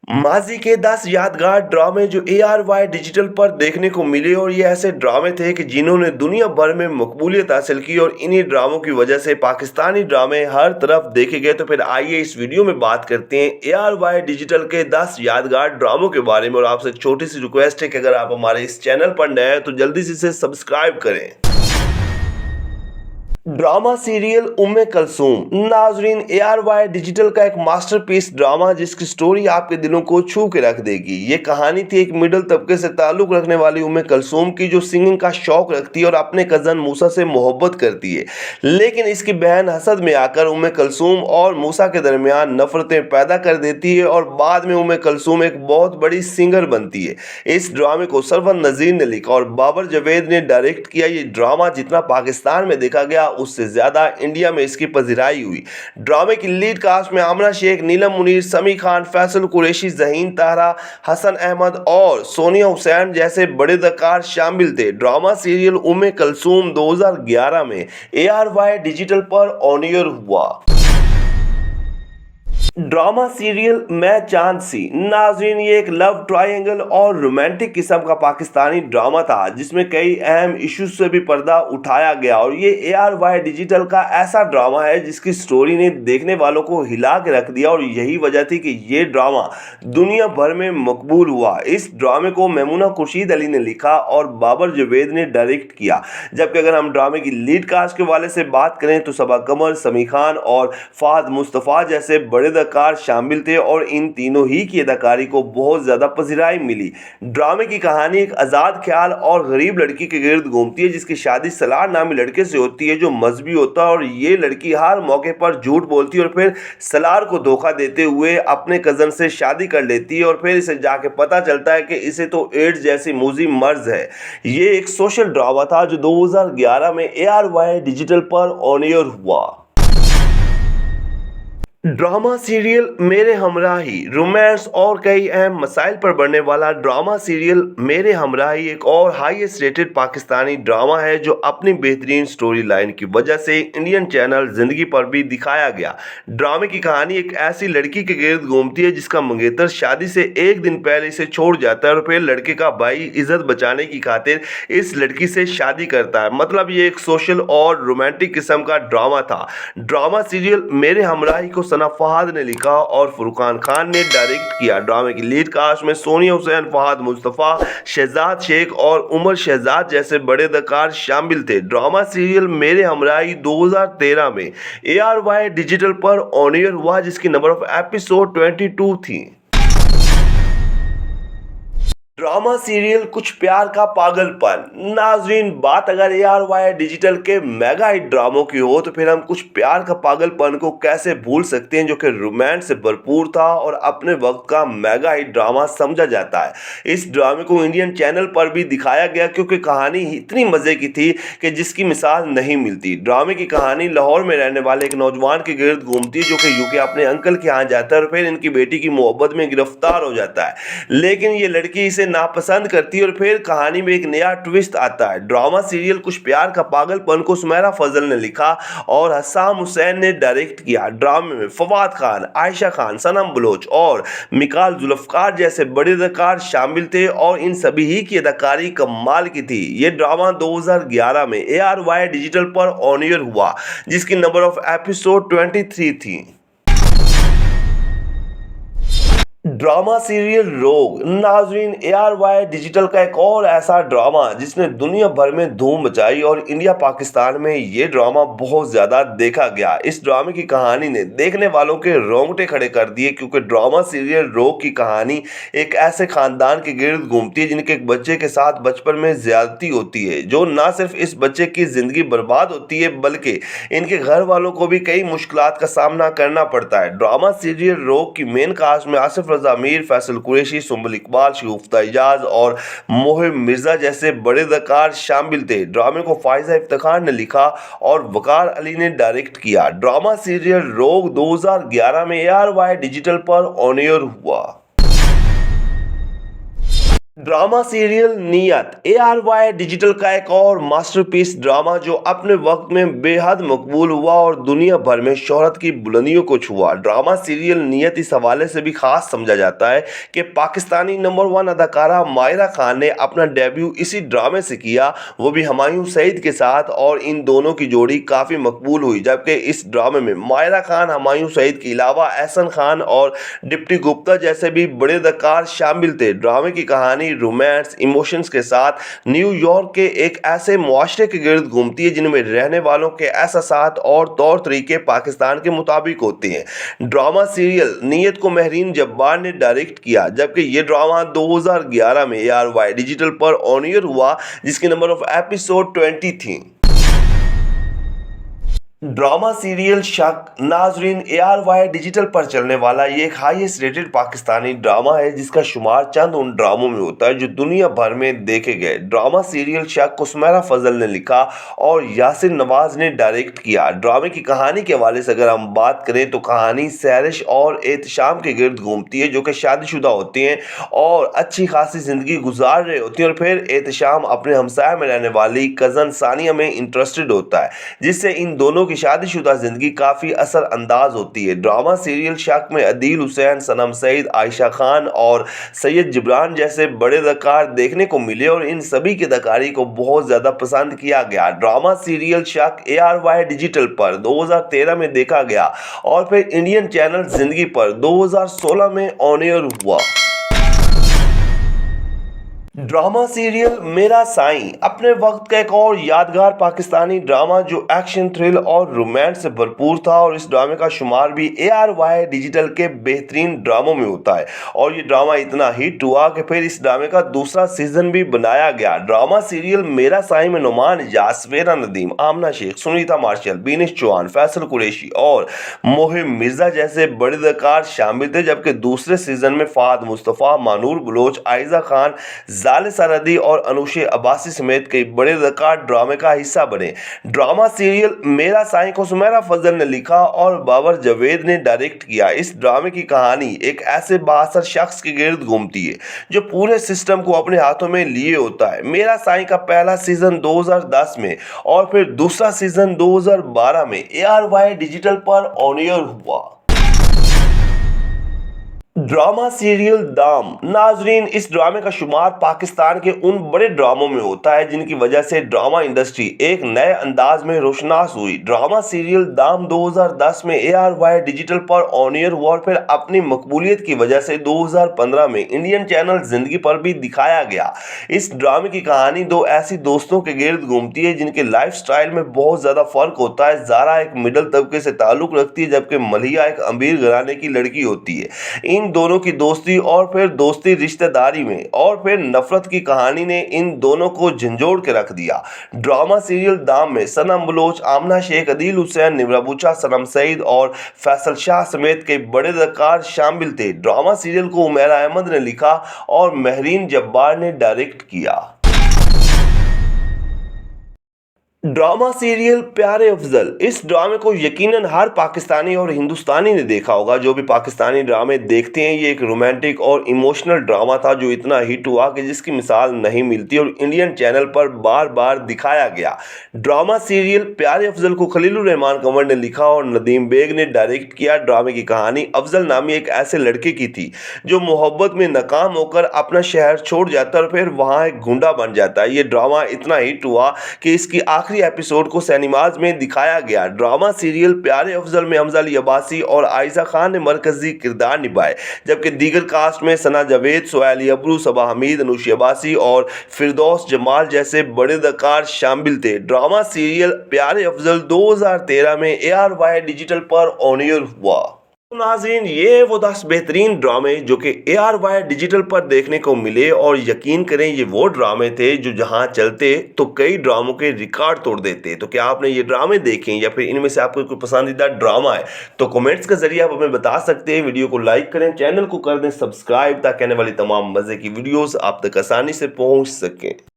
माजी के 10 यादगार ड्रामे जो ARY डिजिटल पर देखने को मिले और ये ऐसे ड्रामे थे कि जिन्होंने दुनिया भर में मकबूलियत हासिल की और इन्हीं ड्रामों की वजह से पाकिस्तानी ड्रामे हर तरफ देखे गए। तो फिर आइए इस वीडियो में बात करते हैं ARY डिजिटल के 10 यादगार ड्रामों के बारे में। और आपसे एक छोटी सी रिक्वेस्ट है कि अगर आप हमारे इस चैनल पर नए हैं तो जल्दी से इसे सब्सक्राइब करें। ड्रामा सीरियल उम्मे कलसूम। नाजरीन, ARY डिजिटल का एक मास्टरपीस ड्रामा जिसकी स्टोरी आपके दिलों को छू के रख देगी। ये कहानी थी एक मिडिल तबके से ताल्लुक रखने वाली उम्मे कलसूम की, जो सिंगिंग का शौक रखती है और अपने कज़न मूसा से मोहब्बत करती है। लेकिन इसकी बहन हसद में आकर उम्मे कलसूम और मूसा के दरमियान नफरतें पैदा कर देती है और बाद में उम्मे कलसूम एक बहुत बड़ी सिंगर बनती है। इस ड्रामे को सरवर नज़ीर ने लिखा और बाबर जावेद ने डायरेक्ट किया। ये ड्रामा जितना पाकिस्तान में देखा गया उससे ज्यादा इंडिया में इसकी पज़िराई हुई। ड्रामे की लीड कास्ट में आमना शेख, नीलम मुनीर, समी खान, फैसल कुरैशी, ज़हीन ताहरा, हसन अहमद और सोनिया हुसैन जैसे बड़े अदाकार शामिल थे। ड्रामा सीरियल उम्मे कलसूम 2011 में ARY डिजिटल पर ऑन एयर हुआ। ड्रामा सीरियल मैं चांद सी। नाज़रीन, ये एक लव ट्रायंगल और रोमांटिक किस्म का पाकिस्तानी ड्रामा था जिसमें कई अहम इश्यूज से भी पर्दा उठाया गया। और ये ARY डिजिटल का ऐसा ड्रामा है जिसकी स्टोरी ने देखने वालों को हिला के रख दिया और यही वजह थी कि ये ड्रामा दुनिया भर में मकबूल हुआ। इस ड्रामे को मैमूना खुर्शीद अली ने लिखा और बाबर जावेद ने डायरेक्ट किया। जबकि अगर हम ड्रामे की लीड कास्ट के वाले से बात करें तो सबा कमर, समी खान और फाद मुस्तफ़ा जैसे बड़े अदाकार शामिल थे और इन तीनों ही की अदाकारी को बहुत ज्यादा पज़िराई मिली। ड्रामे की कहानी एक आज़ाद ख्याल और गरीब लड़की के गिर्द घूमती है जिसकी शादी सलार नामी लड़के से होती है जो मजहबी होता है। और ये लड़की हर मौके पर झूठ बोलती है और फिर सलार को धोखा देते हुए अपने कज़न से शादी कर लेती है और फिर इसे जाके पता चलता है कि इसे तो एड्स जैसी मूजी मर्ज है। ये एक सोशल ड्रामा था जो 2011 में ARY डिजिटल पर ऑन एयर हुआ। ड्रामा सीरियल मेरे हमराही। रोमांस और कई अहम मसाइल पर बढ़ने वाला ड्रामा सीरियल मेरे हमराही एक और हाईएस्ट रेटेड पाकिस्तानी ड्रामा है जो अपनी बेहतरीन स्टोरी लाइन की वजह से इंडियन चैनल जिंदगी पर भी दिखाया गया। ड्रामे की कहानी एक ऐसी लड़की के गिर्द घूमती है जिसका मंगेतर शादी से एक दिन पहले इसे छोड़ जाता है और फिर लड़के का भाई इज्जत बचाने की खातिर इस लड़की से शादी करता है। मतलब ये एक सोशल और रोमांटिक किस्म का ड्रामा था। ड्रामा सीरियल मेरे हमराही को सना फहाद ने लिखा और फुरकान खान ने डायरेक्ट किया। ड्रामे की लीड कास्ट में सोनिया हुसैन, फहाद मुस्तफ़ा, शहजाद शेख और उमर शहजाद जैसे बड़े अदाकार शामिल थे। ड्रामा सीरियल मेरे हमराही 2013 में ARY डिजिटल पर ऑन एयर हुआ जिसकी नंबर ऑफ एपिसोड 22 थी। ड्रामा सीरियल कुछ प्यार का पागलपन। नाजरीन, बात अगर ARY डिजिटल के मेगा हिट ड्रामों की हो तो फिर हम कुछ प्यार का पागलपन को कैसे भूल सकते हैं, जो कि रोमांस से भरपूर था और अपने वक्त का मेगा हिट ड्रामा समझा जाता है। इस ड्रामे को इंडियन चैनल पर भी दिखाया गया क्योंकि कहानी इतनी मजे की थी कि जिसकी मिसाल नहीं मिलती। ड्रामे की कहानी लाहौर में रहने वाले एक नौजवान के गिर्द घूमती है जो कि यूके अपने अंकल के यहाँ जाता है और फिर इनकी बेटी की मोहब्बत में गिरफ्तार हो जाता है। लेकिन ये लड़की इसे नापसंद करती है और फिर कहानी में एक नया ट्विस्ट आता है। ड्रामा सीरियल कुछ प्यार का पागलपन को सुमेरा फजल ने लिखा और हसाम हुसैन ने डायरेक्ट किया। ड्रामे में फवाद खान, आयशा खान, सनम बलोच और मिकाल जुल्फकार जैसे बड़े अदाकार शामिल थे और इन सभी ही की अदाकारी कमाल की थी। ये ड्रामा 2011 में ARY डिजिटल पर ऑन एयर हुआ जिसकी नंबर ऑफ एपिसोड 23 थी। ड्रामा सीरियल रोग। नाजरीन, ARY डिजिटल का एक और ऐसा ड्रामा जिसने दुनिया भर में धूम मचाई और इंडिया पाकिस्तान में ये ड्रामा बहुत ज़्यादा देखा गया। इस ड्रामे की कहानी ने देखने वालों के रोंगटे खड़े कर दिए क्योंकि ड्रामा सीरियल रोग की कहानी एक ऐसे ख़ानदान के गिर्द घूमती है जिनके एक बच्चे के साथ बचपन में ज़्यादती होती है, जो ना सिर्फ इस बच्चे की ज़िंदगी बर्बाद होती है बल्कि इनके घर वालों को भी कई मुश्किलात का सामना करना पड़ता है। ड्रामा सीरियल रोग की मेन कास्ट में आसिफ मीर, फैसल कुरैशी, सुंबल इकबाल, शगुफ्ता इजाज और मोहिब मिर्जा जैसे बड़े अदाकार शामिल थे। ड्रामे को फायजा इफ्तिखार ने लिखा और वकार अली ने डायरेक्ट किया। ड्रामा सीरियल रोग 2011 में ARY डिजिटल पर ऑन एयर हुआ। ड्रामा सीरियल नियत ARY डिजिटल का एक और मास्टरपीस ड्रामा जो अपने वक्त में बेहद मकबूल हुआ और दुनिया भर में शोहरत की बुलंदियों को छुआ। ड्रामा सीरियल नियत इस हवाले से भी खास समझा जाता है कि पाकिस्तानी नंबर 1 अदाकारा मायरा खान ने अपना डेब्यू इसी ड्रामे से किया, वो भी हुमायूं सईद के साथ, और इन दोनों की जोड़ी काफ़ी मकबूल हुई। जबकि इस ड्रामे में मायरा खान, हुमायूं सईद के अलावा एहसन खान और डिप्टी गुप्ता जैसे भी बड़े अदाकार शामिल थे। ड्रामे की कहानी रोमांस इमोशंस के साथ न्यूयॉर्क के एक ऐसे मुआशरे के गिर्द घूमती है जिनमें रहने वालों के एहसासात और तौर तरीके पाकिस्तान के मुताबिक होते हैं। ड्रामा सीरियल नियत को महरीन जब्बार ने डायरेक्ट किया, जबकि ये ड्रामा 2011 में ARY डिजिटल पर ऑन एयर हुआ, जिसकी नंबर ऑफ एपिसोड 20 थी। ड्रामा सीरियल शक नाजरीन ARY डिजिटल पर चलने वाला ये एक हाईएस्ट रेटेड पाकिस्तानी ड्रामा है जिसका शुमार चंद उन ड्रामों में होता है जो दुनिया भर में देखे गए। ड्रामा सीरियल शक को सुमेरा फजल ने लिखा और यासिर नवाज ने डायरेक्ट किया। ड्रामे की कहानी के हवाले से अगर हम बात करें तो कहानी सैरिश और एहतशाम के गिर्द घूमती है जो कि शादीशुदा होते हैं और अच्छी खासी ज़िंदगी गुजार रहे होते हैं, और फिर एहतशाम अपने हमसाय में रहने वाली कज़न सानिया में इंटरेस्टेड होता है, जिससे इन दोनों की शादीशुदा जिंदगी काफी असर अंदाज होती है। ड्रामा सीरियल शक में अदील हुसैन, सनम सईद, आयशा खान और सैयद जिब्रान जैसे बड़े अदाकार देखने को मिले और इन सभी की अदाकारी को बहुत ज्यादा पसंद किया गया। ड्रामा सीरियल शक ARY डिजिटल पर 2013 में देखा गया और फिर इंडियन चैनल जिंदगी पर 2016 में ऑन एयर हुआ। ड्रामा सीरियल मेरा साईं अपने वक्त का एक और यादगार पाकिस्तानी ड्रामा जो एक्शन, थ्रिल और रोमांस से भरपूर था, और इस ड्रामे का शुमार भी ARY डिजिटल के बेहतरीन ड्रामों में होता है। और ये ड्रामा इतना हिट हुआ कि फिर इस ड्रामे का दूसरा सीजन भी बनाया गया। ड्रामा सीरियल मेरा साईं में नुमान इजाज, सवेरा नदीम, आमना शेख, सुनीता मार्शल, बीनिश चौहान, फैसल कुरैशी और मोहिम मिर्जा जैसे बड़े अदाकार शामिल थे, जबकि दूसरे सीजन में फाद मुस्तफ़ा, मानूर बलोच, आयजा खान, जाले सरहदी और अनुशे अब्बासी समेत कई बड़े अदाकार ड्रामे का हिस्सा बने। ड्रामा सीरियल मेरा साईं को सुमेरा फजल ने लिखा और बाबर जावेद ने डायरेक्ट किया। इस ड्रामे की कहानी एक ऐसे बासर शख्स के गिर्द घूमती है जो पूरे सिस्टम को अपने हाथों में लिए होता है। मेरा साईं का पहला सीजन 2010 में और फिर दूसरा सीजन 2012 में ARY डिजिटल पर ऑन एयर हुआ। ड्रामा सीरियल दाम नाजरीन इस ड्रामे का शुमार पाकिस्तान के उन बड़े ड्रामों में होता है जिनकी वजह से ड्रामा इंडस्ट्री एक नए अंदाज में रोशनास हुई। ड्रामा सीरियल दाम 2010 में ARY डिजिटल पर ऑन एयर हुआ और फिर अपनी मकबूलियत की वजह से 2015 में इंडियन चैनल जिंदगी पर भी दिखाया गया। इस ड्रामे की कहानी दो ऐसी दोस्तों के गिर्द घूमती है जिनके लाइफ स्टाइल में बहुत ज़्यादा फर्क होता है। ज़ारा एक मिडिल तबके से ताल्लुक़ रखती है जबकि मलिया एक अमीर घराने की लड़की होती है। इन दोनों की दोस्ती और फिर दोस्ती रिश्तेदारी में और फिर नफरत की कहानी ने इन दोनों को झंझोड़ के रख दिया। ड्रामा सीरियल दाम में सनम बलोच, आमना शेख, अदील हुसैन, निमरा बुचा, सनम सईद और फैसल शाह समेत कई बड़े अदाकार शामिल थे। ड्रामा सीरियल को उमैर अहमद ने लिखा और महरीन जब्बार ने डायरेक्ट किया। ड्रामा सीरियल प्यारे अफजल इस ड्रामे को यकीनन हर पाकिस्तानी और हिंदुस्तानी ने देखा होगा। जो भी पाकिस्तानी ड्रामे देखते हैं, ये एक रोमांटिक और इमोशनल ड्रामा था जो इतना हिट हुआ कि जिसकी मिसाल नहीं मिलती और इंडियन चैनल पर बार बार दिखाया गया। ड्रामा सीरियल प्यारे अफजल को खलीलुर रहमान कंवर ने लिखा और नदीम बेग ने डायरेक्ट किया। ड्रामे की कहानी अफजल नामी एक ऐसे लड़के की थी जो मोहब्बत में नाकाम होकर अपना शहर छोड़ जाता है और फिर वहाँ एक गुंडा बन जाता है। ये ड्रामा इतना हिट हुआ कि इसकी आखिरी एपिसोड को सिनेमाज में दिखाया गया। ड्रामा सीरियल प्यारे अफजल में हमजा अली अब्बासी और आयशा खान ने मरकजी किरदार निभाए, जबकि दीगर कास्ट में सना जावेद, सोहेल अबरू, सबा हमीद, अनुशी अब्बासी और फिरदौस जमाल जैसे बड़े अदाकार शामिल थे। ड्रामा सीरियल प्यारे अफजल 2013 में ARY डिजिटल पर ऑन एयर हुआ। नाज़रीन ये वो 10 बेहतरीन ड्रामे जो कि ARY डिजिटल पर देखने को मिले, और यकीन करें ये वो ड्रामे थे जो जहां चलते तो कई ड्रामों के रिकॉर्ड तोड़ देते। तो क्या आपने ये ड्रामे देखे या फिर इनमें से आपको कोई पसंदीदा ड्रामा है तो कमेंट्स के जरिए आप हमें बता सकते हैं। वीडियो को लाइक करें, चैनल को कर दें सब्सक्राइब ताकि आने वाली तमाम मज़े की वीडियोज़ आप तक आसानी से पहुँच सकें।